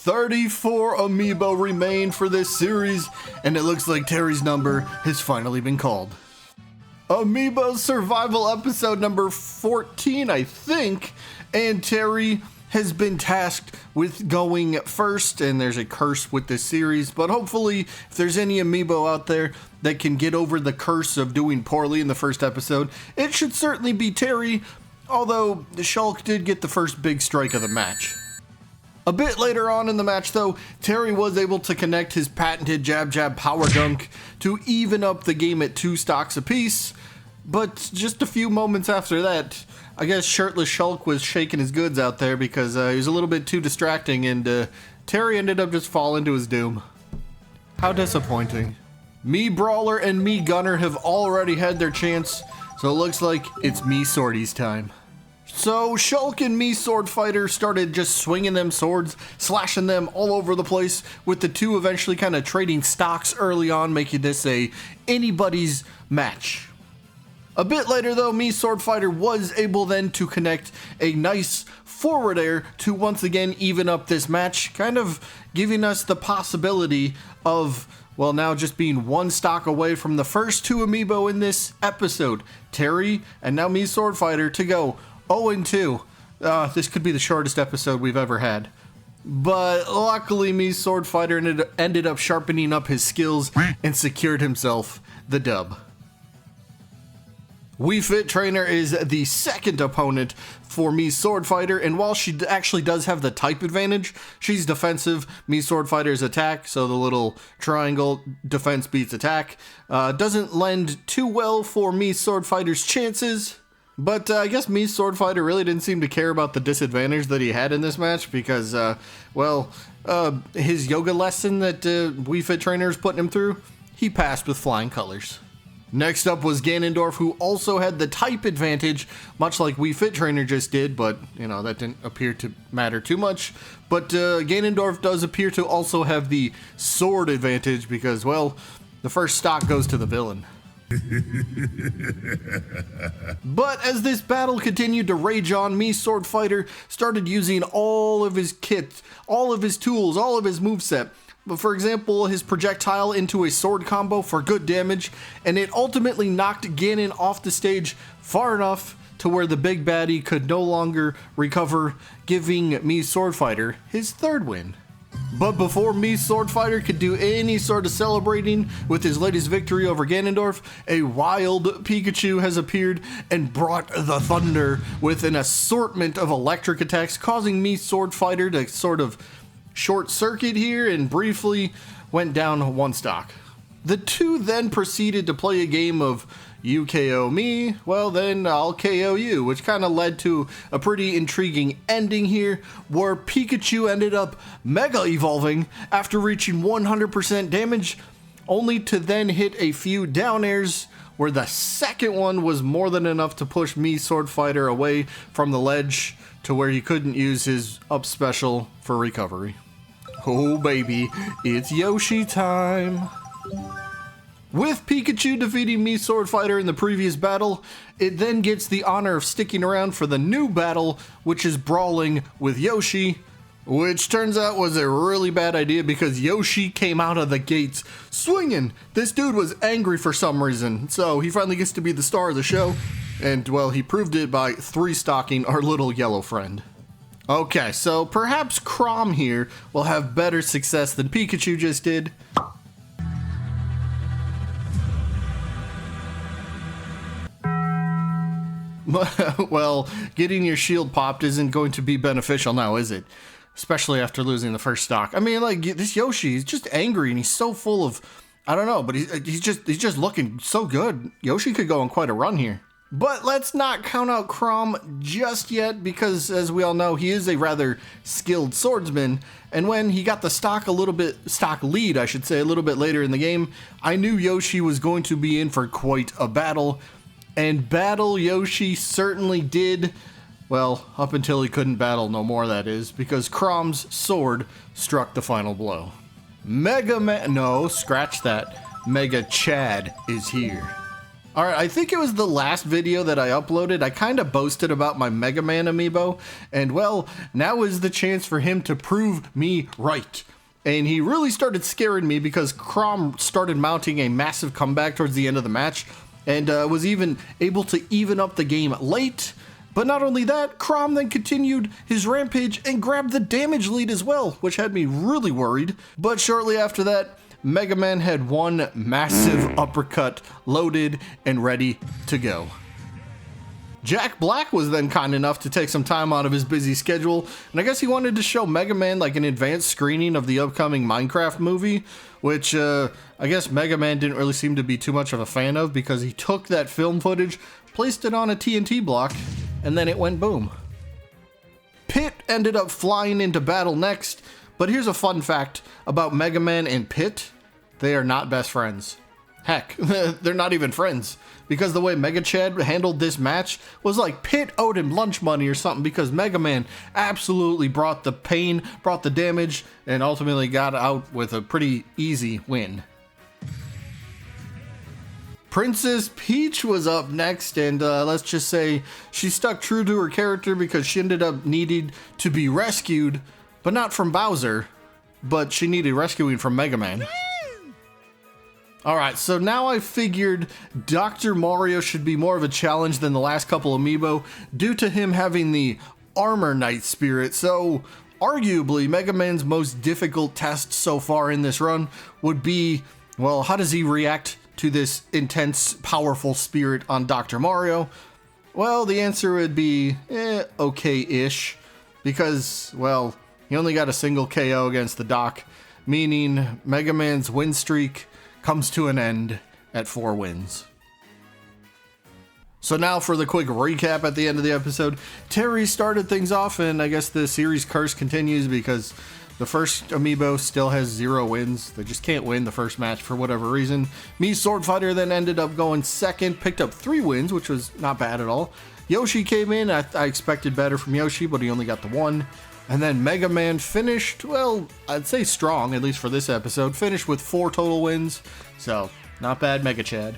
34 Amiibo remain for this series, and it looks like Terry's number has finally been called. Amiibo survival episode number 14, I think, and Terry has been tasked with going first, and there's a curse with this series, but hopefully if there's any Amiibo out there that can get over the curse of doing poorly in the first episode, it should certainly be Terry, although Shulk did get the first big strike of the match. A bit later on in the match though, Terry was able to connect his patented jab jab power dunk to even up the game at 2 stocks apiece, but just a few moments after that, I guess shirtless Shulk was shaking his goods out there because he was a little bit too distracting, and Terry ended up just falling to his doom. How disappointing. Me Brawler and Me Gunner have already had their chance, so it looks like it's Me Swordy's time. So Shulk and Me Sword Fighter started just swinging them swords, slashing them all over the place, with the two eventually kind of trading stocks early on, making this a anybody's match. A bit later though, Me Sword Fighter was able then to connect a nice forward air to once again even up this match, kind of giving us the possibility of, well, now just being 1 stock away from the first 2 Amiibo in this episode, Terry and now Me Sword Fighter, to go 0-2. This could be the shortest episode we've ever had. But luckily, Me Sword Fighter ended up sharpening up his skills and secured himself the dub. Wii Fit Trainer is the second opponent for Me Sword Fighter, and while she actually does have the type advantage, she's defensive. Me Sword Fighter's attack, so the little triangle defense beats attack, doesn't lend too well for Me Sword Fighter's chances. But I guess Me Sword Fighter really didn't seem to care about the disadvantage that he had in this match because, his yoga lesson that Wii Fit Trainer is putting him through, he passed with flying colors. Next up was Ganondorf, who also had the type advantage, much like Wii Fit Trainer just did, but, that didn't appear to matter too much. But Ganondorf does appear to also have the sword advantage because, well, the first stock goes to the villain. But as this battle continued to rage on, Me Sword Fighter started using all of his kit, all of his tools, all of his moveset. But for example, his projectile into a sword combo for good damage, and it ultimately knocked Ganon off the stage far enough to where the big baddie could no longer recover, giving Me Sword Fighter his 3rd win. But before Me Sword Fighter could do any sort of celebrating with his latest victory over Ganondorf, a wild Pikachu has appeared and brought the thunder with an assortment of electric attacks, causing Me Sword Fighter to sort of short circuit here and briefly went down 1 stock. The two then proceeded to play a game of you KO me, well then I'll KO you, which kind of led to a pretty intriguing ending here, where Pikachu ended up Mega Evolving after reaching 100% damage, only to then hit a few down airs, where the second one was more than enough to push Me Sword Fighter away from the ledge to where he couldn't use his up special for recovery. Oh baby, it's Yoshi time! With Pikachu defeating Me Sword Fighter in the previous battle, it then gets the honor of sticking around for the new battle, which is brawling with Yoshi, which turns out was a really bad idea because Yoshi came out of the gates swinging. This dude was angry for some reason, so he finally gets to be the star of the show, and well, he proved it by 3-stocking our little yellow friend. Okay, so perhaps Chrom here will have better success than Pikachu just did. Well, getting your shield popped isn't going to be beneficial now, is it? Especially after losing the first stock. I mean, like, this Yoshi, he's just angry and he's so full of, I don't know, but he's just looking so good. Yoshi could go on quite a run here. But let's not count out Chrom just yet, because as we all know, he is a rather skilled swordsman, and when he got the stock lead, I should say, a little bit later in the game, I knew Yoshi was going to be in for quite a battle. And battle Yoshi certainly did, well, up until he couldn't battle no more, that is, because Chrom's sword struck the final blow. Mega Chad is here. Alright, I think it was the last video that I uploaded. I kind of boasted about my Mega Man amiibo, and well, now is the chance for him to prove me right. And he really started scaring me because Crom started mounting a massive comeback towards the end of the match, and was even able to even up the game late. But not only that, Crom then continued his rampage and grabbed the damage lead as well, which had me really worried. But shortly after that, Mega Man had one massive uppercut loaded and ready to go. Jack Black was then kind enough to take some time out of his busy schedule, and I guess he wanted to show Mega Man like an advanced screening of the upcoming Minecraft movie, which I guess Mega Man didn't really seem to be too much of a fan of, because he took that film footage, placed it on a TNT block, and then it went boom. Pit ended up flying into battle next, but here's a fun fact about Mega Man and Pit: they are not best friends. Heck, they're not even friends, because the way Mega Chad handled this match was like Pit owed him lunch money or something, because Mega Man absolutely brought the pain, brought the damage, and ultimately got out with a pretty easy win. Princess Peach was up next, and let's just say she stuck true to her character because she ended up needing to be rescued, but not from Bowser, but she needed rescuing from Mega Man. Alright, so now I figured Dr. Mario should be more of a challenge than the last couple amiibo due to him having the Armor Knight spirit, so arguably Mega Man's most difficult test so far in this run would be, well, how does he react to this intense, powerful spirit on Dr. Mario? Well, the answer would be, okay-ish, because, well, he only got a single KO against the Doc, meaning Mega Man's win streak comes to an end at 4 wins. So now for the quick recap at the end of the episode. Terry started things off, and I guess the series curse continues because the first amiibo still has 0 wins. They just can't win the first match for whatever reason. Me Sword Fighter then ended up going second, picked up 3 wins, which was not bad at all. Yoshi came in. I expected better from Yoshi, but he only got the 1. And then Mega Man finished, well, I'd say strong, at least for this episode, finished with 4 total wins, so not bad, Mega Chad.